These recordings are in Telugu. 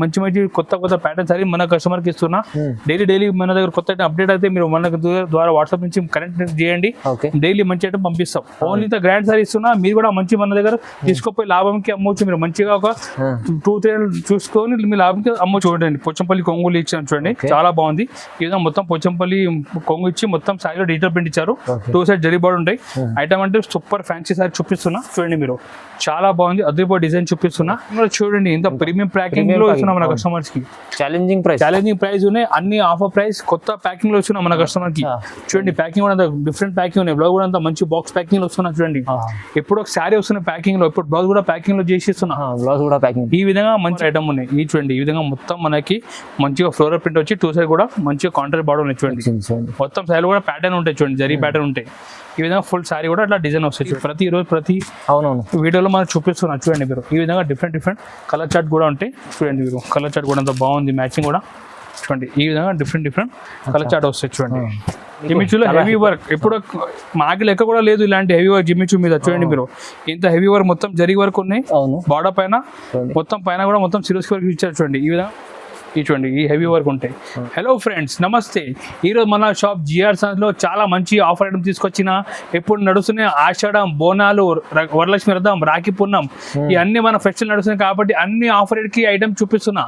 మంచి మంచి కొత్త ప్యాటర్న్స్ అని మన కస్టమర్కి ఇస్తున్నా. డైలీ మన దగ్గర కొత్త అప్డేట్ అయితే మీరు మన ద్వారా వాట్సాప్ నుంచి కనెక్ట్ చేయండి. డైలీ మంచి ఐటమ్ పంపిస్తాం. ఓన్లీ ఇంత గ్రాండ్ సారీ ఇస్తున్నా. మీరు కూడా మంచి మన దగ్గర తీసుకోపోయి లాభంకి అమ్మవచ్చు. మీరు మంచిగా ఒక 2-3 చూసుకొని మీ లాభంకి అమ్మవచ్చు. చూడండి పోచంపల్లి కొంగులు ఇచ్చాను చూడండి, చాలా బాగుంది. ఈ విధంగా మొత్తం పోచంపల్లి కొంగు ఇచ్చి మొత్తం సారీలో డిజిటల్ ప్రింట్ ఇచ్చారు. 2 సైడ్ జరీ బార్డర్ ఉంటాయి. ఐటమ్ అంటే సూపర్ ఫ్యాన్సీ సారీ చూపిస్తున్నా చూడండి. మీరు చాలా బాగుంది. అదిరిపో డిజైన్ చూపిస్తున్నా. చూడండి ఇంత ప్రీమియం ప్యాకింగ్ లో ఇస్తున్నాం మన కస్టమర్స్ కి. ఛాలెంజింగ్ ప్రైస్ ఉన్నాయి. అన్ని ఆఫర్ ప్రైస్ కొత్త ప్యాకింగ్ లో వస్తున్నాం మన కస్టమర్ కి. చూడండి ప్యాకింగ్ కూడా డిఫరెంట్ ప్యాకింగ్ ఉన్నాయి. బ్లౌజ్ కూడా అంత మంచి బాక్స్ ప్యాకింగ్ లో వస్తున్నా చూడండి. ఎప్పుడు ఒక శారీ వస్తున్న ప్యాకింగ్ లో, ఇప్పుడు బ్లౌజ్ కూడా ప్యాకింగ్ లో చేసి ఇస్తున్నా. బ్లౌజ్ కూడా ప్యాకింగ్ ఈ విధంగా మంచి ఐటమ్ ఉన్నాయి. ఈ చూడండి ఈ విధంగా మొత్తం మనకి మంచిగా ఫ్లోరల్ ప్రింట్ వచ్చి 2 సైడ్ కూడా మంచిగా కాంట్రాస్ట్ బార్డర్ ఉన్నాయి చూడండి. మొత్తం శారీ కూడా ప్యాటర్న్ ఉంటాయి చూడండి, జరీ ప్యాటర్న్ ఉంటాయి. ఈ విధంగా ఫుల్ శారీ కూడా అట్లా డిజైన్ వస్తాయి. ప్రతి వీడియోలో మనం చూపిస్తున్నాం చూడండి. మీరు ఈ విధంగా డిఫరెంట్ కలర్ చార్ట్ కూడా ఉంటాయి చూడండి. మీరు కలర్ చార్ట్ కూడా అంత బాగుంది, మ్యాచింగ్ కూడా చూడండి. ఈ విధంగా డిఫరెంట్ కలర్ చార్ట్ వస్తాయి చూడండి. జిమ్మిచూలో హెవీ వర్క్ ఎప్పుడు మాకి లెక్క కూడా లేదు ఇలాంటి హెవీ వర్క్ జిమ్మిచూ మీద చూడండి. మీరు ఇంత హెవీ వర్క్ మొత్తం జరీ వర్క్ ఉన్నాయి. బార్డర్ పైన మొత్తం పైన కూడా మొత్తం సిరోస్కి వర్క్ ఇచ్చారు చూడండి. ఈ విధంగా చూడండి ఈ హెవీ వర్క్ ఉంటాయి. హలో ఫ్రెండ్స్, నమస్తే. ఈరోజు మన షాప్ జిఆర్ సన్స్ చాలా మంచి ఆఫర్ ఐటమ్ తీసుకొచ్చిన. ఎప్పుడు నడుస్తున్నాయి ఆషాఢం, బోనాలు, వరలక్ష్మి వ్రతం, రాఖీ పూర్ణం, ఈ అన్ని మన ఫెస్టివల్ నడుస్తున్నాయి కాబట్టి అన్ని ఆఫర్ రేట్ కి ఐటమ్ చూపిస్తున్నా.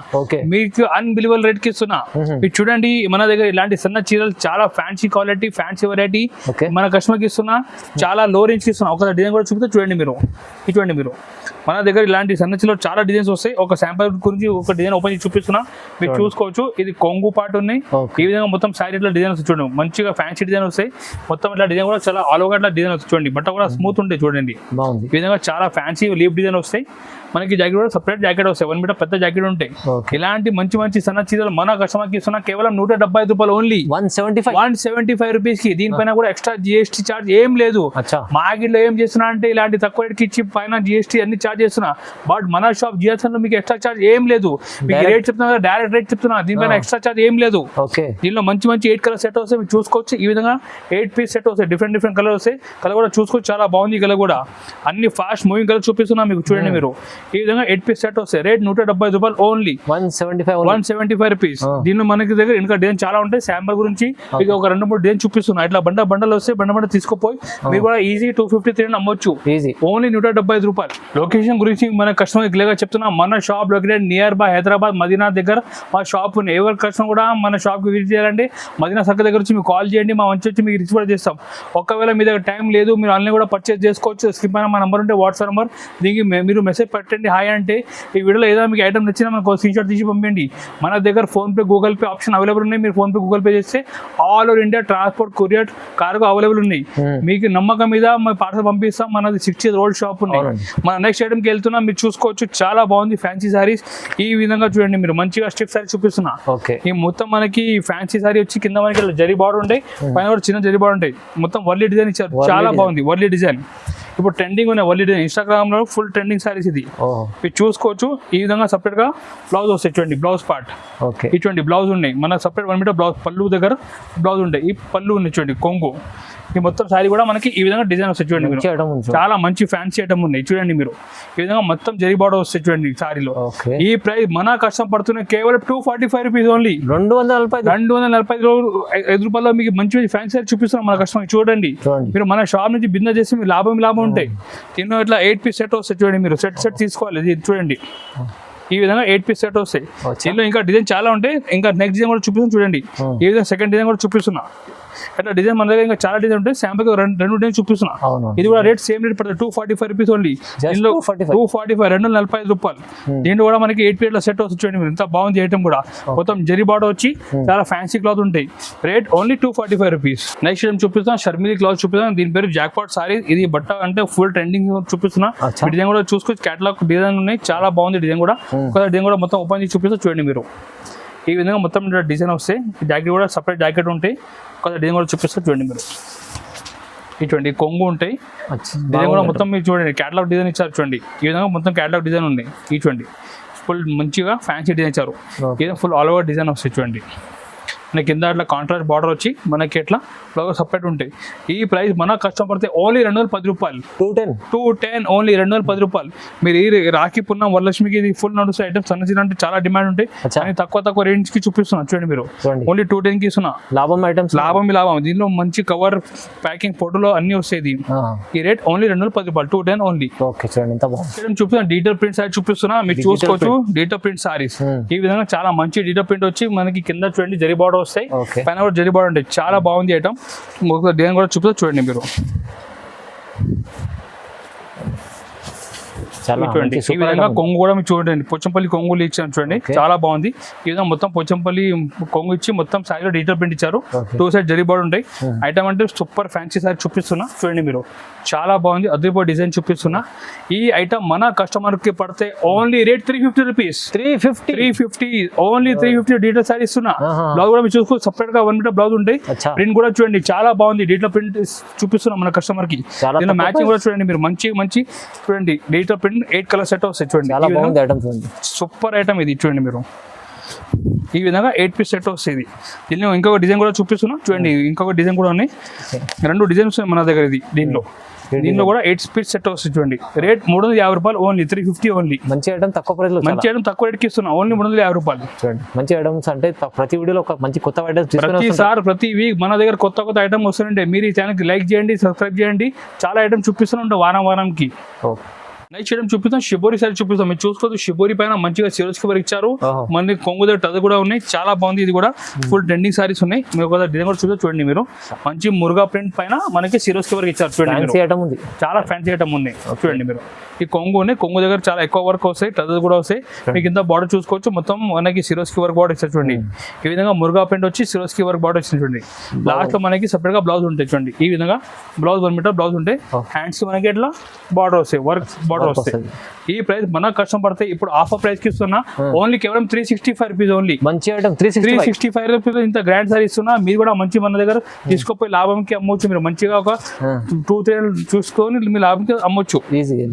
మీకు అన్బిలీవబుల్ రేట్ కి ఇస్తున్నా. ఇది చూడండి మన దగ్గర ఇలాంటి సన్న చీరలు చాలా ఫ్యాన్సీ క్వాలిటీ, ఫ్యాన్సీ వెరైటీ మన కస్టమర్ కి ఇస్తున్నా. చాలా లో రేంజ్ కి ఇస్తున్నా. ఒక డిజైన్ కూడా చూపిస్తే చూడండి. మీరు చూడండి, మీరు మన దగ్గర ఇలాంటి సన్న చీరలు చాలా డిజైన్స్ వస్తాయి. ఒక శాంపుల్ గురించి ఒక డిజైన్ ఓపెన్ చేసి చూపిస్తున్నా, మీరు చూసుకోవచ్చు. ఇది కొంగు పార్ట్ ఉన్నాయి. ఈ విధంగా మొత్తం శారీ ఇట్లా డిజైన్ వస్తాయి చూడండి. మంచిగా ఫ్యాన్సీ డిజైన్ వస్తాయి. మొత్తం ఇట్లా డిజైన్ కూడా చాలా ఆల్ ఓవర్ డిజైన్ వస్తాయి చూడండి. బట్ట కూడా స్మూత్ ఉంటాయి చూడండి. ఈ విధంగా చాలా ఫ్యాన్సీ లీఫ్ డిజైన్ వస్తాయి. మనకి జాకెట్ కూడా సపరేట్ జాకెట్ వస్తాయి. 1 మీటర్ పెద్ద జాకెట్ ఉంటాయి. ఇలాంటి మంచి సన్న చీరలు మన కస్టమర్ కి ఇస్తున్నా. కేవలం 175 రూపాయలు ఓన్లీ. 175 రూపీస్ కి. దీనిపైన కూడా ఎక్స్ట్రా జిఎస్టీ చార్జ్ ఏం లేదు. మార్కెట్లో ఏం చేస్తున్నా అంటే ఇలాంటి తక్కువ రేట్కి ఇచ్చి పైన జిఎస్టీ అన్ని చార్జ్ చేస్తున్నా. బట్ మన షాప్ జిఎస్ లో మీకు ఎక్స్ట్రా చార్జ్ ఏం లేదు. మీకు రేట్ చెప్తున్నా, డైరెక్ట్ రేట్ చెప్తున్నా. దీనిపైన ఎక్స్ట్రా చార్జ్ ఏం లేదు. దీనిలో మంచి 8 కలర్ సెట్ వస్తాయి. మీరు చూసుకోవచ్చు. ఈ విధంగా 8 పీస్ సెట్ వస్తాయి. డిఫరెంట్ కలర్ వస్తాయి. కలర్ కూడా చూసుకోవచ్చు, చాలా బాగుంది. కలర్ కూడా అన్ని ఫాస్ట్ మూవింగ్ కలర్ చూపిస్తున్నా మీకు చూడండి. మీరు ఈ విధంగా 8 పీస్ సెట్ వస్తాయి. రేట్ 175 రూపాయలు ఓన్లీ. 175 రూపీస్. దీనిలో మనకి దగ్గర ఇంకా డిజైన్ చాలా ఉంటాయి. శాంపుల్ గురించి మీకు ఒక 2-3 డిజైన్ చూపిస్తున్నా. ఇట్లా బండలు వస్తాయి. బండ తీసుకుపోయి మీరు కూడా ఈజీ 250-300 అమ్మొచ్చు. ఓన్లీ 175 రూపాయలు. లొకేషన్ గురించి మన కస్టమర్ క్లియర్ గా చెప్తున్నా. మన shop located near by Hyderabad Madina దగ్గర మా షాప్ ఉంది. ఎవరి కస్టమర్ కూడా మన షాప్ కి విజిట్ చేయాలంటే మదీనా సర్కిల్ దగ్గర వచ్చి మీకు కాల్ చేయండి. మా మంచి వచ్చి మీకు రిచ్ కూడా చేస్తాం. ఒకవేళ మీ దగ్గర టైం లేదు, మీరు ఆన్లైన్ కూడా పర్చేస్ చేసుకోవచ్చు. స్క్రీన్ పైన మా నెంబర్ ఉంటే వాట్సాప్ నెంబర్, దీనికి మీరు మెసేజ్ పెట్టండి హాయ్ అంటే. ఈ వీడియోలో ఏదైనా మీకు ఐటమ్ నచ్చినా మనకు స్క్రీన్ షాట్ తీసి పంపించండి. మన దగ్గర PhonePe, Google pay option available ఉన్నాయి. మీరు ఫోన్పే, గూగుల్ పే చేస్తే all over India transport, courier, cargo available ఉన్నాయి. మీకు నమ్మకం మీద పార్సల్ పంపిస్తాం. మనది 6 years old షాప్ ఉన్నాయి. మన నెక్స్ట్ ఐటమ్కి వెళ్తున్నా. మీరు చూసుకోవచ్చు, చాలా బాగుంది ఫ్యాన్సీ సారీస్. ఈ విధంగా చూడండి. మీరు మంచిగా స్టిఫ్ సారీ చూపిస్తున్నా. ఈ మొత్తం మనకి ఫ్యాన్సీ సారీ వచ్చి కింద మనకి జరీ బార్డర్ ఉంటాయి, పైన కూడా చిన్న జరీ బార్డర్ ఉంటాయి. మొత్తం వర్లీ డిజైన్ ఇచ్చారు, చాలా బాగుంది. వర్లీ డిజైన్ ఇప్పుడు ట్రెండింగ్ ఉన్నాయి. వర్లీ డిజైన్ ఇన్స్టాగ్రామ్ లో ఫుల్ ట్రెండింగ్ సారీస్. ఇది మీరు చూసుకోవచ్చు. ఈ విధంగా సపరేట్ గా బ్లౌజ్ వస్తాయి చూడండి. బ్లౌజ్ పార్ట్ ఇటువంటి బ్లౌజ్ ఉన్నాయి. మన సపరేట్ 1 మీటర్ బ్లౌజ్, పళ్ళు దగ్గర బ్లౌజ్ ఉంటాయి. ఈ పళ్ళు ఉన్నాయి చూడండి, కొంగు. ఈ మొత్తం సారీ కూడా మనకి ఈ విధంగా డిజైన్ వస్తాయి చూడండి. చాలా మంచి ఫ్యాన్సీ ఐటమ్ ఉన్నాయి చూడండి. మీరు ఈ విధంగా మొత్తం జరీ బార్డర్ వస్తాయి చూడండి సారీలో. ఈ ప్రైస్ మన కష్టం పడుతున్నాయి కేవలం 245 రూపీస్ ఓన్లీ. 245 రూపాయల్లో మీకు మంచి ఫ్యాన్సీ సారీ చూపిస్తున్నాం మన కస్టమర్ చూడండి. మీరు మన షాప్ నుంచి బిజినెస్ చేసి మీరు లాభం ఉంటాయి. దీనిలో ఇట్లా 8 పీస్ సెట్ వస్తాయి చూడండి. మీరు సెట్ తీసుకోవాలి. ఇది చూడండి. ఈ విధంగా 8 పీస్ సెట్ వస్తాయి. దీనిలో ఇంకా డిజైన్ చాలా ఉంటాయి. ఇంకా నెక్స్ట్ డిజైన్ కూడా చూపిస్తున్నాం చూడండి. ఈ విధంగా సెకండ్ డిజైన్ కూడా చూపిస్తున్నా. అట్లా డిజైన్ మన దగ్గర ఇంకా చాలా డిజైన్ ఉంటాయి. శాంపుల్ 2 డిజైన్ చూపిస్తున్నా. ఇది కూడా రేట్ సేమ్ రేట్ పడుతుంది. 245 రూపీస్ ఓన్లీ. దీనిలో 245, 245 రూపాయలు. దీంట్లో కూడా మనకి 8 పీస్ సెట్ వస్తుంది చూడండి. మీరు ఎంత బాగుంది ఐటమ్ కూడా. మొత్తం జరీ బార్డర్ వచ్చి చాలా ఫ్యాన్సీ క్లాత్ ఉంటాయి. Rate only 245 rupees. Next item చూపిస్తున్నా. షర్మిలీ క్లాత్ చూపిస్తున్నా. దీని పేరు జాక్పాట్ సారీ. ఇది బట్ట అంటే ఫుల్ ట్రెండింగ్ చూపిస్తున్నా. డిజైన్ కూడా చూసుకోవచ్చు. కేటలాగ్ డిజైన్ ఉన్నాయి, చాలా బాగుంది డిజైన్ కూడా. డిజైన్ కూడా మొత్తం ఓపెన్ చేసి చూపిస్తా చూడండి. మీరు ఈ విధంగా మొత్తం డిజైన్ వస్తాయి. జాకెట్ కూడా సపరేట్ జాకెట్ ఉంటాయి. కొత్త డిజైన్ కూడా చూపిస్తారు చూడండి. మీరు ఇటువంటి కొంగు ఉంటాయి. డిజైన్ కూడా మొత్తం మీరు చూడండి. కేటలాగ్ డిజైన్ ఇచ్చారు చూడండి. ఈ విధంగా మొత్తం కేటలాగ్ డిజైన్ ఉన్నాయి. ఇటువంటి ఫుల్ మంచిగా ఫ్యాన్సీ డిజైన్ ఇచ్చారు. ఇది ఫుల్ ఆల్ ఓవర్ డిజైన్ వస్తాయి చూడండి. మనకి కింద అట్లా కాంట్రాస్ట్ బార్డర్ వచ్చి మనకి ఎట్లా బ్లౌజ్ సపరేట్ ఉంటాయి. ఈ ప్రైస్ మన కష్టం పడితే ఓన్లీ 210 రూపాయలు. 210 ఓన్లీ 210 రూపాయలు. మీరు ఈ రాఖీ పున్నం వరలక్ష్మికి ఇది ఫుల్ నడుస్తాయి ఐటమ్స్. సన్నజీన్ అంటే చాలా డిమాండ్ ఉంటాయి కానీ తక్కువ రేంజ్ కి చూపిస్తున్నా చూడండి మీరు. ఓన్లీ 210 కి ఇస్తున్నా. లాభం దీనిలో మంచి కవర్ ప్యాకింగ్ ఫోటోలో అన్ని వస్తాయి. ఈ రేట్ ఓన్లీ 210 రూపాయలు. 210 ఓన్లీ. చూపిస్తున్నా డిజిటల్ ప్రింట్ సారీ చూపిస్తున్నా మీరు చూసుకోవచ్చు. డిజిటల్ ప్రింట్ సారీస్ ఈ విధంగా చాలా మంచి డిజిటల్ ప్రింట్ వచ్చి మనకి కింద చూడండి జరీ బార్డర్ వస్తాయి, పైన కూడా జరీ బార్డర్ ఉంటాయి. చాలా బాగుంది ఐటమ్. డిజైన్ కూడా చూపిస్తా చూడండి మీరు. ఈ విధంగా కొంగు కూడా మీరు చూడండి, పోచంపల్లి కొంగులు ఇచ్చాను చూడండి, చాలా బాగుంది. ఈ విధంగా మొత్తం పోచంపల్లి కొంగు ఇచ్చి మొత్తం సారీలో డిజిటల్ ప్రింట్ ఇచ్చారు. 2 సైడ్ జరీ బార్డర్ ఉంటాయి. ఐటమ్ అంటే సూపర్ ఫ్యాన్సీ సారీ చూపిస్తున్నా చూడండి మీరు. చాలా బాగుంది, అదిరిపోయి డిజైన్ చూపిస్తున్నా. ఈ ఐటమ్ మన కస్టమర్ కి పడితే only rate 350 rupees. 350 only 350 digital sorry ఇస్తున్నా. బ్లౌజ్ కూడా మీరు చూసుకో, సపరేట్ గా 1 మీటర్ బ్లౌజ్ ఉంటాయి. ప్రింట్ కూడా చూడండి చాలా బాగుంది, డిజిటల్ ప్రింట్ చూపిస్తున్నా మన కస్టమర్ కి. దీనిలో మ్యాచింగ్ కూడా చూడండి మీరు, మంచి చూడండి డిజిటల్ ప్రింట్ 8 కలర్ సెట్ వస్తాయి చూడండి. సూపర్ ఐటమ్ ఇది చూడండి మీరు. ఈ విధంగా 8 పీస్ సెట్ వస్తుంది. దీనిలో ఇంకొక డిజైన్ కూడా చూపిస్తున్నా చూడండి. ఇంకొక డిజైన్ కూడా ఉన్నాయి, 2 డిజైన్స్ మన దగ్గర. ఇది దీనిలో కూడా 8 పీస్ సెట్ వస్తుంది చూడండి. రేట్ 350 రూపాయలు ఓన్లీ. 350 ఓన్లీ. మంచి ఐటమ్ తక్కువ ప్రైస్ లో, మంచి ఐటమ్ తక్కువ రేట్కి ఇస్తున్నా ఓన్లీ 350 రూపాయలు. చూడండి మంచి ఐటమ్స్ అంటే ప్రతి వీడియోలో ఒక మంచి కొత్త ఐటమ్స్ ప్రతిసారి ప్రతి వీక్ మన దగ్గర కొత్త ఐటమ్ వస్తుంటే మీరు ఈ ఛానల్కి లైక్ చేయండి, సబ్స్క్రైబ్ చేయండి. చాలా ఐటమ్ చూపిస్తూనే ఉంటాం వారానికి. నైట్ చేయడం చూపిస్తాం. షిబోరి సారీ చూపిస్తాం మీరు చూసుకోవచ్చు. షిబోరి పైన మంచిగా సిరోజ్ కవర్ ఇచ్చారు. మన కొంగు దగ్గర టది కూడా ఉన్నాయి, చాలా బాగుంది. ఇది కూడా ఫుల్ ట్రెండింగ్ సారీస్ ఉన్నాయి. మీరు ఒక డిజైన్ కూడా చూడండి మీరు. మంచి మురుగా ప్రింట్ పైన మనకి సిరోజ్ కవర్ ఇచ్చారు చూడండి. చాలా ఫ్యాన్సీ ఐటమ్ ఉన్నాయి చూడండి మీరు. ఈ కొంగు ఉన్నాయి, కొంగు దగ్గర చాలా ఎక్కువ వర్క్ వస్తాయి, టది కూడా వస్తాయి. మీకు కింద బార్డర్ చూసుకోవచ్చు, మొత్తం మనకి సిరోజ్ కవర్ బార్డర్ ఇచ్చారు చూడండి. ఈ విధంగా మురుగా ప్రింట్ వచ్చి సిరోజ్ కవర్ బార్డర్ ఇచ్చింది చూడండి. లాస్ట్ లో మనకి సపరేట్ గా బ్లౌజ్ ఉంటాయి చూడండి. ఈ విధంగా బ్లౌజ్ 1 మీటర్ బ్లౌజ్ ఉంటాయి. హ్యాండ్స్ మనకి ఎట్లా బార్డర్ వస్తాయి, వర్క్ బార్డర్ వస్తాయి. ఈ ప్రైస్ మన కష్టం పడితే ఇప్పుడు ఆఫర్ ప్రైస్ కి ఇస్తున్నా ఓన్లీ కేవలం 365 రూపీస్ ఓన్లీ. మంచి ఐటమ్ 365 రూపీస్. ఇంత గ్రాండ్ సారీ ఇస్తున్నా. మీరు కూడా మంచి మన దగ్గర తీసుకుపోయి లాభంకి అమ్మొచ్చు. మీరు మంచిగా ఒక 2-3 చూసుకొని మీ లాభంకి అమ్మొచ్చు.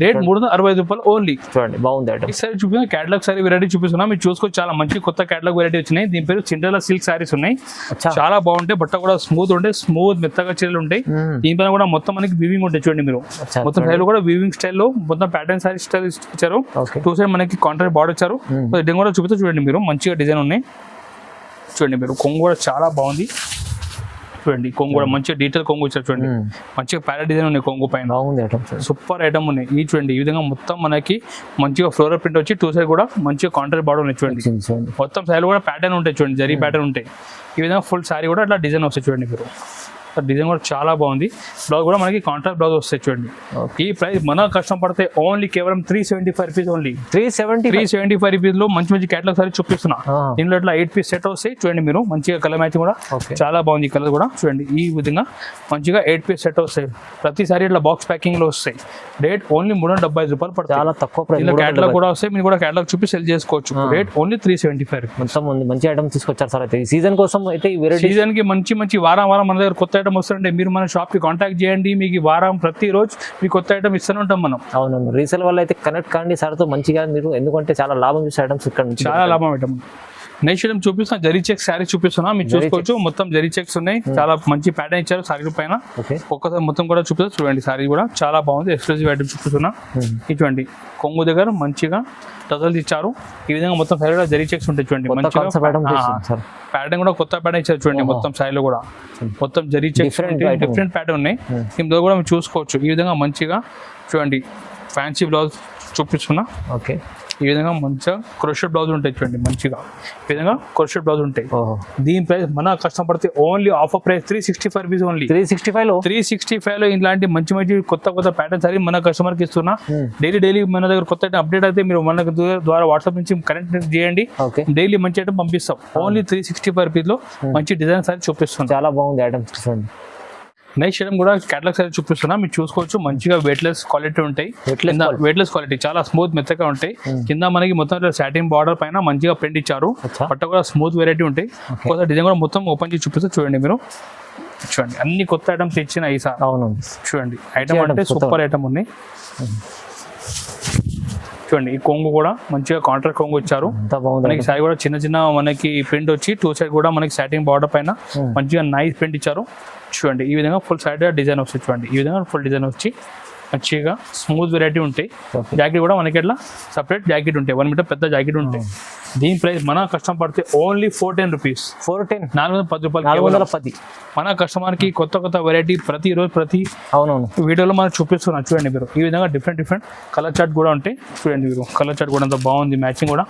రేట్ 365 రూపాయలు ఓన్లీ. చూడండి బాగుంది ఐటమ్. ఈ సారీ చూపిస్తున్నా క్యాటలాగ్ సారీ వెరైటీ చూపిస్తున్నా మీరు చూసుకోవచ్చు. చాలా మంచి కొత్త క్యాటలాగ్ వెరైటీ వచ్చినాయి. దీని పేరు సిండ్రెల్లా సిల్క్ సారీస్ ఉన్నాయి. చాలా బాగుంటాయి. బట్ట కూడా స్మూత్ ఉంటాయి, స్మూత్ మెత్తగా చీరలు ఉంటాయి. దీనిపైన కూడా మొత్తం మనకి వీవింగ్ ఉంటాయి చూడండి మీరు. మొత్తం స్టైల్ కూడా వీవింగ్ స్టైల్లో మొత్తం ప్యాటర్న్ సారీ స్టైల్ ఇచ్చారు. 2 సైడ్ మనకి కాంట్రాస్ట్ బార్డర్ ఇచ్చారు. డిజైన్ కూడా చూపిస్తే చూడండి మీరు, మంచిగా డిజైన్ ఉన్నాయి చూడండి మీరు. కొంగు కూడా చాలా బాగుంది చూడండి. కొంగు కూడా మంచిగా డీటెయిల్ కొంగు ఇచ్చారు చూడండి. మంచిగా ప్యారెట్ డిజైన్ ఉన్నాయి కొంగు పైన. సూపర్ ఐటమ్ ఉన్నాయి. ఈ చూడండి ఈ విధంగా మొత్తం మనకి మంచిగా ఫ్లోరల్ ప్రింట్ వచ్చి 2 సైడ్ కూడా మంచిగా కాంట్రాస్ట్ బార్డర్ ఉన్నాయి చూడండి. మొత్తం సైడ్ కూడా ప్యాటర్న్ ఉంటాయి చూడండి, జరీ ప్యాటర్న్ ఉంటాయి. ఈ విధంగా ఫుల్ సారీ కూడా అట్లా డిజైన్ వస్తాయి చూడండి మీరు. డిజైన్ కూడా చాలా బాగుంది. బ్లౌజ్ కూడా మనకి కాంట్రాస్ట్ బ్లౌజ్ వస్తాయి చూడండి. ఈ ప్రైస్ మన కష్టం పడితే ఓన్లీ కేవలం 375 రూపీస్ ఓన్లీ. 375 రూపీస్ లో మంచి క్యాటలాగ్ సారీ చూపిస్తున్నా. దీనిలో ఇట్లా 8 పీస్ సెట్ వస్తాయి చూడండి మీరు. మంచిగా కలర్ మ్యాచింగ్ కూడా చాలా బాగుంది. కలర్ కూడా చూడండి. ఈ విధంగా మంచిగా 8 పీస్ సెట్ వస్తాయి. ప్రతిసారి ఇట్లా బాక్స్ ప్యాకింగ్ లో వస్తాయి. రేట్ ఓన్లీ 375 రూపాయలు పడుతుంది. చాలా తక్కువ ప్రైస్. ఇలా క్యాటలాగ్ కూడా వస్తాయి, మీరు కూడా క్యాటలాగ్ చూపి సెల్ చేసుకోవచ్చు. Rate only 375 rupees. మంచి ఐటమ్ తీసుకొచ్చారు సార్. అయితే ఈ సీజన్ కోసం అయితే సీజన్ కి మంచి వారం మన దగ్గర కొత్త ఐటమ్ వస్తుంటే మీరు మన షాప్ కి కాంటాక్ట్ చేయండి. మీకు వారం ప్రతిరోజు మీకు కొత్త ఐటమ్ ఇస్తూనే ఉంటాం మనం. అవునండి, రీసేల్ వల్ల అయితే కనెక్ట్ కాండి సార్ తో మంచిగా మీరు, ఎందుకంటే చాలా లాభం చూసే ఐటమ్స్ ఇక్కడ నుంచి చాలా లాభం ఐటమ్. నెక్స్ట్ ఐటమ్ చూపిస్తున్నా, జరీ చెక్స్ శారీ చూపిస్తున్నా మీరు చూసుకోవచ్చు. మొత్తం జరీ చెక్స్ ఉన్నాయి, చాలా మంచి ప్యాటర్న్ ఇచ్చారు సారీ పైన. ఒక్కసారి మొత్తం కూడా చూపిస్తా చూడండి. సారీ కూడా చాలా బాగుంది, ఎక్స్క్లూజివ్ ఐటమ్ చూపిస్తున్నా. ఇటువంటి కొంగు దగ్గర మంచిగా టజల్స్ ఇచ్చారు. ఈ విధంగా మొత్తం సారీ కూడా జరీ చెక్స్ ఉంటాయి చూడండి. మంచిగా ప్యాటర్న్ కూడా కొత్త ప్యాటర్న్ ఇచ్చారు చూడండి. మొత్తం సారీలో కూడా మొత్తం జరీ చెక్స్ డిఫరెంట్ ప్యాటర్న్ ఉన్నాయి. ఇందులో కూడా మీరు చూసుకోవచ్చు. ఈ విధంగా మంచిగా చూడండి ఫ్యాన్సీ బ్లౌజ్ చూపిస్తున్నా. ఓకే, ఈ విధంగా మంచిగా క్రోషెట్ బ్లౌజ్ ఉంటాయి చూడండి. మంచిగా ఈ విధంగా క్రోషెట్ బ్లౌజ్ ఉంటాయి. దీని ప్రైస్ మన కష్టం పడితే only offer price 365 rupees only. 365 లో ఇలాంటి మంచి కొత్త ప్యాటర్న్స్ అవి మన కస్టమర్ కి ఇస్తున్నా. డైలీ మన దగ్గర కొత్త అప్డేట్ అయితే మీరు మన ద్వారా వాట్సాప్ నుంచి కనెక్ట్ చేయండి. డైలీ మంచి ఐటమ్ పంపిస్తాం. ఓన్లీ 365 రూపీస్ లో మంచి డిజైన్స్ అది చూపిస్తాం. చాలా బాగుంది ఐటమ్స్. నెక్స్ట్ ఐటమ్ కూడా క్యాటలాగ్ సారీ చూపిస్తున్నా మీరు చూసుకోవచ్చు. మంచిగా వెయిట్లెస్ క్వాలిటీ ఉంటాయి. వెయిట్లెస్ క్వాలిటీ చాలా స్మూత్ మెత్తగా ఉంటాయి. కింద మనకి మొత్తం సాటిన్ బార్డర్ పైన మంచిగా ప్రింట్ ఇచ్చారు. పట్ట కూడా స్మూత్ వెరైటీ ఉంటాయి. ఒకసారి డిజైన్ కూడా మొత్తం ఓపెన్ చేసి చూపిస్తే చూడండి మీరు. చూడండి అన్ని కొత్త ఐటమ్స్ ఇచ్చిన ఈ సార్. అవును, చూడండి ఐటమ్ అంటే సూపర్ ఐటమ్ ఉన్నాయి. చూడండి ఈ కొంగు కూడా మంచిగా కాంట్రాక్ట్ కొంగు ఇచ్చారు. ఎంత బాగుంది మనకి సారీ కూడా చిన్న చిన్న మనకి ప్రింట్ వచ్చి 2 సైడ్ కూడా మనకి సాటిన్ బార్డర్ పైన మంచిగా నైస్ ప్రింట్ ఇచ్చారు. చూడండి ఈ విధంగా ఫుల్ సైడ్ డిజైన్ వస్తుంది. చూడండి ఈ విధంగా ఫుల్ డిజైన్ వచ్చి మంచిగా స్మూత్ వెరైటీ ఉంటాయి. జాకెట్ కూడా మనకి ఎట్లా సపరేట్ జాకెట్ ఉంటాయి, 1 మీటర్ పెద్ద జాకెట్ ఉంటాయి. దీని ప్రైస్ మన కస్టమర్ పడితే ఓన్లీ 410 రూపీస్. 410 రూపాయలు. మన కస్టమర్ కి కొత్త వెరైటీ ప్రతి అవునవును వీడియోలో మనం చూపిస్తున్నాం. చూడండి మీరు ఈ విధంగా డిఫరెంట్ కలర్ చార్ట్ కూడా ఉంటాయి. చూడండి మీరు కలర్ చార్ట్ కూడా అంత బాగుంది, మ్యాచింగ్ కూడా.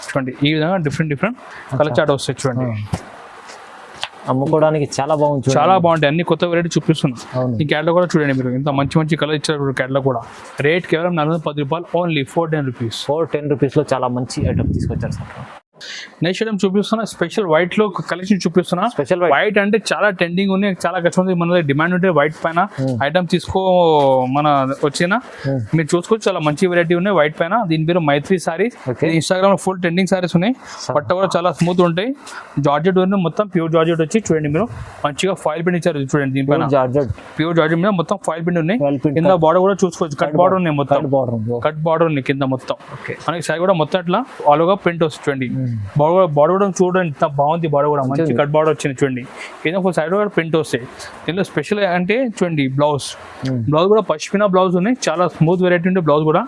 చూడండి ఈ విధంగా డిఫరెంట్ కలర్ చార్ట్ వస్తాయి. చూడండి అమ్ముకోవడానికి చాలా బాగుంది, చాలా బాగుంటాయి. అన్ని కొత్త వెరైటీ చూపిస్తున్నాం. ఈ క్యాట్లో కూడా చూడండి మీరు ఇంత మంచి కలర్ ఇచ్చారు. క్యాట్లో కూడా రేట్ కేవలం 410 రూపాయలు, ఓన్లీ 410 రూపీస్. 410 రూపీస్లో చాలా మంచి ఐటమ్ తీసుకొచ్చారు సార్. నెక్స్ట్ ఐటమ్ చూపిస్తున్నా, స్పెషల్ వైట్ లో కలెక్షన్ చూపిస్తున్నా. స్పెషల్ వైట్ అంటే చాలా ట్రెండింగ్ ఉన్నాయి, చాలా కస్టమర్ మన డిమాండ్ ఉంటే వైట్ పైన ఐటమ్ మన వచ్చిన మీరు చూసుకోవచ్చు. చాలా మంచి వెరైటీ ఉన్నాయి వైట్ పైన. దీని పేరు మైత్రి సారీస్. ఇన్స్టాగ్రామ్ లో ఫుల్ ట్రెండింగ్ సారీస్ ఉన్నాయి. బట్ట కూడా చాలా స్మూత్ ఉంటాయి. జార్జెట్ మొత్తం ప్యూర్ జార్జెట్ వచ్చి చూడండి మీరు మంచిగా ఫాయిల్ ప్రింట్ ఇచ్చారు. చూడంండి దీనిపైన ప్యూర్ జార్జెట్ మీద మొత్తం ఫాయిల్ ప్రింట్ ఉన్నాయి. కింద బార్డర్ కూడా చూసుకోవచ్చు, కట్ బార్డర్ ఉన్నాయి, మొత్తం కట్ బార్డర్ ఉన్నాయి కింద మొత్తం. మనకి సారీ కూడా మొత్తం అట్లా ఆల్గా ప్రింట్ వస్తుంది. చూడండి బార్డర్ కూడా చూడండి ఎంత బాగుంది. బార్డర్ కూడా మంచి కట్ బార్డర్ వచ్చింది. చూడండి ఏదో ఒక సైడ్ కూడా ప్రింట్ వస్తాయి. దీనిలో స్పెషల్ అంటే చూడండి బ్లౌజ్ కూడా పష్మినా బ్లౌజ్ ఉన్నాయి. చాలా స్మూత్ వెరైటీ ఉండే బ్లౌజ్ కూడా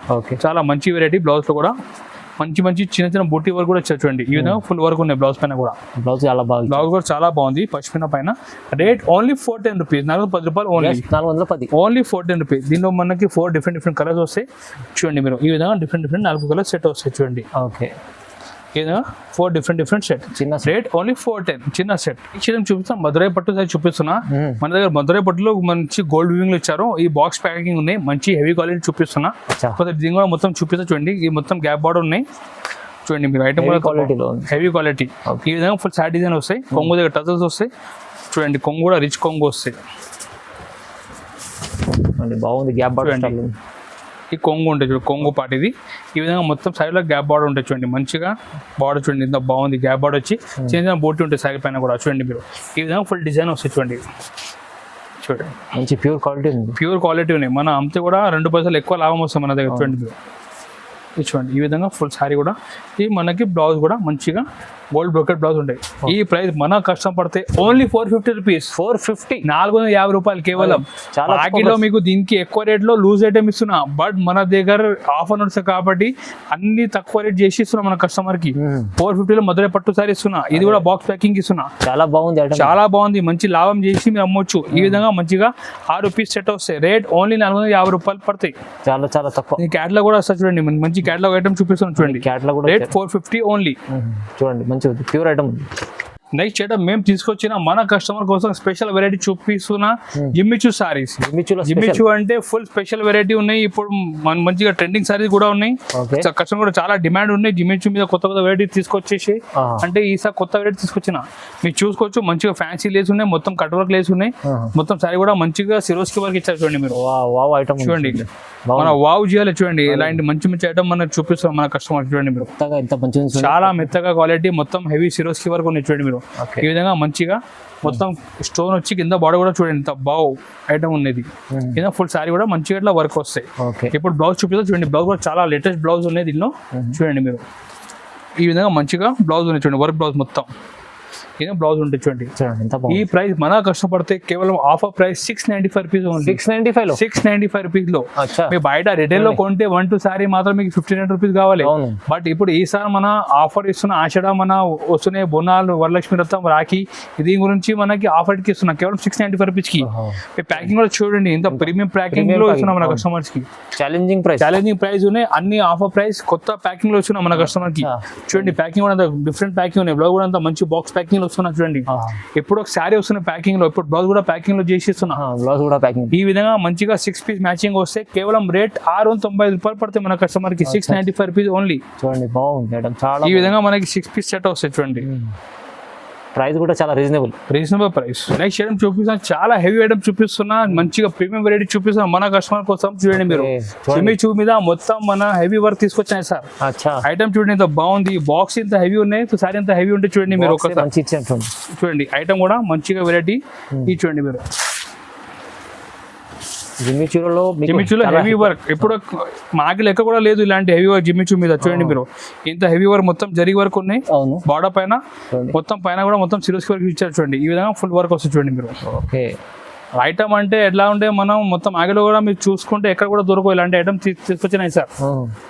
చాలా మంచి వెరైటీ. బ్లౌజ్ లో కూడా మంచి చిన్న బూటీ వర్క్ కూడా వచ్చారు. చూడండి ఈ విధంగా ఫుల్ వర్క్ ఉన్నాయి బ్లౌజ్ పైన కూడా. బ్లౌజ్ కూడా చాలా బాగుంది పష్మినా పైన. రేట్ ఓన్లీ 410 రూపీస్, 410 రూపాయలు ఓన్లీ. 410 only 410 rupees. దీనిలో మనకి 4 డిఫరెంట్ కలర్స్ వస్తాయి. చూడండి మీరు ఈ విధంగా డిఫరెంట్ 4 కలర్స్ సెట్ వస్తాయి. చూడండి ఓకే 4 డిఫరెంట్ సెట్. చిన్న రేట్ ఓన్లీ 410 చిన్న సెట్. ఇచ్చేది చూపిస్తాం. మధురై పట్టు సైజ్ చూపిస్తున్నా. మన దగ్గర మధురై పట్టులో మంచి గోల్డ్ వీవింగ్ లో ఇచ్చారు. ఈ బాక్స్ ప్యాకింగ్ ఉన్నాయి, మంచి హెవీ క్వాలిటీ చూపిస్తున్నా. దీని కూడా మొత్తం చూపిస్తా. చూడండి ఈ మొత్తం గ్యాప్ బార్డర్ ఉన్నాయి. చూడండి మీరు ఐటమ్ కూడా హెవీ క్వాలిటీ. ఈ విధంగా ఫుల్ సాడ్ డిజైన్ వస్తాయి. కొంగు దగ్గర టజల్స్ వస్తాయి. చూడండి కొంగు కూడా రిచ్ కొంగు వస్తాయి. బాగుంది గ్యాప్ బార్డర్. ఈ కొంగు ఉంటుంది చూడండి, కొంగు పాటు ఇది. ఈ విధంగా మొత్తం సైడ్లో గ్యాప్ బార్డర్ ఉంటుంది. చూడండి మంచిగా బార్డర్ చూడండి ఎంత బాగుంది. గ్యాప్ బార్డర్ వచ్చి చిన్న బోటి ఉంటుంది సైడ్ పైన కూడా. చూడండి మీరు ఈ విధంగా ఫుల్ డిజైన్ వస్తుంది. చూడండి మంచి ప్యూర్ క్వాలిటీ ఉన్నాయి. మన అమ్మితే కూడా 2 పైసలు ఎక్కువ లాభం వస్తుంది మన దగ్గర. చూడండి మీరు చూడండి ఈ విధంగా ఫుల్ సారీ కూడా. ఈ మనకి బ్లౌజ్ కూడా మంచిగా గోల్డ్ బ్రోకెట్ బ్లౌజ్ ఉంటాయి. ఈ ప్రైస్ మన కష్టం పడితే ఓన్లీ 450 రూపీస్. 450 రూపాయలు కేవలం. మార్కెట్లో మీకు దీనికి ఎక్కువ రేట్లో లూజ్ ఐటమ్ ఇస్తున్నా, బట్ మన దగ్గర ఆఫర్ నడుస్తుంది కాబట్టి అన్ని తక్కువ రేట్ చేసి ఇస్తున్నా మన కస్టమర్ కి. 450లో మధురై పట్టు సారీ ఇస్తున్నా. ఇది కూడా బాక్స్ ప్యాకింగ్ ఇస్తున్నా. చాలా బాగుంది మంచి లాభం చేసి మీరు అమ్మొచ్చు. ఈ విధంగా మంచిగా 6 పీస్ సెట్ వస్తాయి. రేట్ ఓన్లీ 450 రూపాయలు పడతాయి. చాలా తక్కువ. ఈ క్యాట్లాగ్ కూడా వస్తుంది. చూడండి మంచి క్యాట్లాగ్ ఐటమ్ చూపిస్తున్నాం. చూడండి రేట్ 450 ఓన్లీ. చూడండి ప్యూర్ ఐటమ్. నెక్స్ట్ ఐటమ్ మేము తీసుకొచ్చిన మన కస్టమర్ కోసం స్పెషల్ వెరైటీ చూపిస్తున్నా. జిమ్మిచూ సారీస్. జిమ్మిచూ అంటే ఫుల్ స్పెషల్ వెరైటీ ఉన్నాయి. ఇప్పుడు మంచిగా ట్రెండింగ్ సారీస్ కూడా ఉన్నాయి. కస్టమర్ కూడా చాలా డిమాండ్ ఉన్నాయి. జిమ్మిచూ మీద కొత్త వెరైటీ తీసుకొచ్చేసి అంటే ఈసారి కొత్త వెరైటీ తీసుకొచ్చిన మీరు చూసుకోవచ్చు. మంచిగా ఫ్యాన్సీ లేస్ ఉన్నాయి, మొత్తం కట్ వర్క్ లేస్ ఉన్నాయి. మొత్తం సారీ కూడా మంచిగా సిరోస్కి వర్క్ ఇచ్చారు. చూడండి మీరు చూడండి మన వావ్ చేయాలి. చూడండి ఇలాంటి మంచి ఐటమ్ మనకు చూపిస్తాం మన కస్టమర్. చూడండి మీరు చాలా మెత్తగా క్వాలిటీ, మొత్తం హెవీ సిరోస్కి వర్క్ ఉన్నాయి. చూడండి మీరు ఈ విధంగా మంచిగా మొత్తం స్టోన్ వచ్చి కింద బాడీ కూడా చూడండి ఎంత బాగు ఐటమ్ ఉన్నది. కింద ఫుల్ సారీ కూడా మంచిగా ఇట్లా వర్క్ వస్తాయి. ఇప్పుడు బ్లౌజ్ చూపిస్తా. చూడండి బ్లౌజ్ కూడా చాలా లేటెస్ట్ బ్లౌజ్ ఉన్నాయి దీనిలో. చూడండి మీరు ఈ విధంగా మంచిగా బ్లౌజ్ ఉన్నాయి. చూడండి వర్క్ బ్లౌజ్ మొత్తం ఏదో బ్లౌజ్ ఉంటుంది. చూడండి ఈ ప్రైస్ మన కష్టపడితే కేవలం ఆఫర్ ప్రైస్ 695 రూపీస్. 695 రూపీస్ లో. మీ బయట రిటైల్ లో కొంటే 1-2 సారీ మాత్రం మీకు 59 రూపీస్ కావాలి. బట్ ఇప్పుడు ఈసారి మన ఆఫర్ ఇస్తున్న ఆషాఢ మన వస్తున్నాయి బోనాలు, వరలక్ష్మి వ్రతం, రాఖీ, దీని గురించి మనకి ఆఫర్ కి ఇస్తున్నాం కేవలం 695 రూపీస్ కి. ప్యాకింగ్ కూడా చూడండి ఇంత ప్రీమియం ప్యాకింగ్ లో ఇస్తున్నాం మన కస్టమర్స్ కి. ఛాలెంజింగ్ ప్రైస్ ఉన్నాయి. అన్ని ఆఫర్ ప్రైస్ కొత్త ప్యాకింగ్ లో ఇస్తున్నాం మన కస్టమర్ కి. చూడండి ప్యాకింగ్ కూడా డిఫరెంట్ ప్యాకింగ్ ఉన్నాయి. బ్లౌజ్ కూడా అంత మంచి బాక్స్ ప్యాకింగ్ వస్తున్నా. చూడండి ఎప్పుడు ఒక శారీ వస్తున్న ప్యాకింగ్ లో, ఇప్పుడు బ్లౌజ్ కూడా ప్యాకింగ్ లో చేసి ఇస్తున్నా. ఈ విధంగా మంచిగా 6 పీస్ మ్యాచింగ్ వస్తే కేవలం రేట్ 690 రూపాయలు పడతాయి మన కస్టమర్ కి. 695 రూపీస్ ఓన్లీ. చూడండి బాగుంది. ఈ విధంగా మనకి 6 పీస్ సెట్ వస్తాయి. చూడండి ప్రైస్ కూడా చాలా రీజనబుల్ ప్రైస్. నెక్స్ట్ ఐటమ్ చూపిస్తున్నా. చాలా హెవీ ఐటమ్ చూపిస్తున్నా. మంచిగా ప్రీమియం వెరైటీ చూపిస్తున్నా మన కస్టమర్ కోసం. చూడండి మీరు జిమ్మిచూ మీద మొత్తం మన హెవీ వర్క్ తీసుకొచ్చాయి సార్. ఐటమ్ చూడండి ఎంత బాగుంది. బాక్స్ ఇంత హెవీ ఉన్నాయి, సారీ ఎంత హెవీ ఉంటే చూడండి మీరు ఒకసారి. చూడండి ఐటమ్ కూడా మంచిగా వెరైటీ. ఇది చూడండి మీరు జిమ్మిచూలో జిమ్మిచూలో హెవీ వర్క్ ఇప్పుడు మాకి లెక్క కూడా లేదు ఇలాంటి హెవీ వర్క్ జిమ్మిచూ మీద చూడండి మీరు ఇంత హెవీ వర్క్ మొత్తం జరిగి వర్క్ ఉన్నాయి అవును బార్డర్ పైన మొత్తం పైన కూడా మొత్తం సిరోస్కి వర్క్ ఇచ్చారు చూడండి ఈ విధంగా ఫుల్ వర్క్ వస్తుంది చూడండి మీరు ఓకే ఐటమ్ అంటే ఎట్లా ఉంటే మనం మొత్తం ఆగిలో కూడా మీరు చూసుకుంటే ఎక్కడ కూడా దొరకవు ఇలాంటి ఐటమ్ తీసుకొచ్చినాయి సార్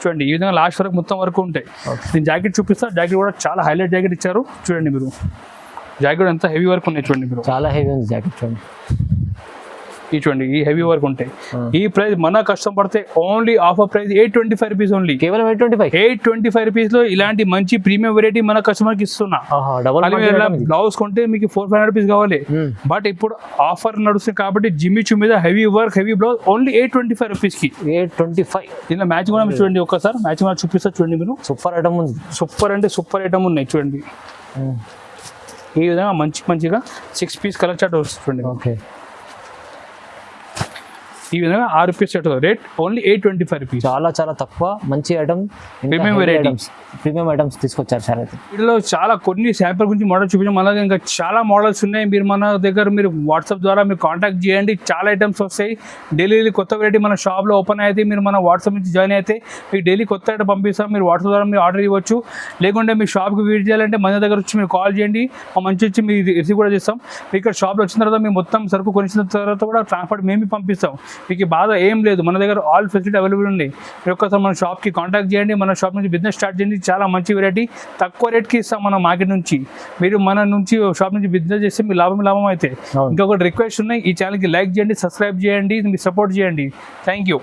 చూడండి ఈ విధంగా లాస్ట్ వరకు మొత్తం వరకు ఉంటాయి నేను జాకెట్ చూపిస్తా జాకెట్ కూడా చాలా హైలైట్ జాకెట్ ఇచ్చారు చూడండి మీరు జాకెట్ ఎంత హెవీ వర్క్ ఉన్నాయి చూడండి మీరు చాలా హెవీ ఉంది జాకెట్ చూడండి ఈ చూడండి ఈ హెవీ వర్క్ ఉంటాయి ఈ ప్రైస్ మన కష్టం పడితే only offer price 825 rupees only కేవలం 825 రూపీస్ లో ఇలాంటి మంచి ప్రీమియం వెరైటీ మన కస్టమర్ కి ఇస్తున్నా బ్లౌజ్ కొంటే మీకు 400 రూపీస్ కావాలి బట్ ఇప్పుడు ఆఫర్ నడుస్తుంది కాబట్టి జిమ్మిచూ మీద heavy work heavy blouse only 825 rupees కి 825 దీనిలో మ్యాచ్ కూడా మీరు చూడండి ఒక్కసారి మ్యాచ్ కూడా చూపిస్తా చూడండి మీరు సూపర్ ఐటమ్ ఉంది సూపర్ అంటే సూపర్ ఐటమ్ ఉన్నాయి చూడండి ఈ విధంగా మంచిగా 6 పీస్ కలర్ చార్ట్ వస్తుంది చూడండి ఓకే ఈ విధంగా 6 rupees set rate only 825 rupees చాలా చాలా తక్కువ మంచి item premium varieties premium items తీసుకొచ్చారు సార్ అయితే వీటిలో చాలా కొన్ని శాంపుల్ గురించి మోడల్ చూపించాం అలాగే ఇంకా చాలా మోడల్స్ ఉన్నాయి మీరు మన దగ్గర మీరు వాట్సాప్ ద్వారా మీరు కాంటాక్ట్ చేయండి చాలా ఐటమ్స్ వస్తాయి డైలీ కొత్త వెరైటీ మన షాప్లో ఓపెన్ అయితే మీరు మన వాట్సాప్ నుంచి జాయిన్ అయితే మీకు డైలీ కొత్త ఐటమ్ పంపిస్తాం మీరు వాట్సాప్ ద్వారా మీరు ఆర్డర్ ఇవ్వచ్చు లేకుంటే మీ షాప్కి విజిట్ చేయాలంటే మన దగ్గర వచ్చి మీరు కాల్ చేయండి మంచి వచ్చి మీరు రిసీవ్ కూడా చేస్తాం మీకు ఇక్కడ షాప్లో వచ్చిన తర్వాత మేము మొత్తం సరుకు కొనిసిన తర్వాత కూడా ట్రాన్స్పోర్ట్ మేము పంపిస్తాం మీకు బాధ ఏం లేదు మన దగ్గర ఆల్ ఫెసిలిటీ అవైలబుల్ ఉన్నాయి మీరు ఒక్కసారి మన షాప్కి కాంటాక్ట్ చేయండి మన షాప్ నుంచి బిజినెస్ స్టార్ట్ చేయండి చాలా మంచి వెరైటీ తక్కువ రేట్కి ఇస్తాం మన మార్కెట్ నుంచి మీరు మన నుంచి షాప్ నుంచి బిజినెస్ చేస్తే మీ లాభం అయితే ఇంకొకటి రిక్వెస్ట్ ఉన్నాయి ఈ ఛానల్కి లైక్ చేయండి సబ్స్క్రైబ్ చేయండి మీరు సపోర్ట్ చేయండి థ్యాంక్ యూ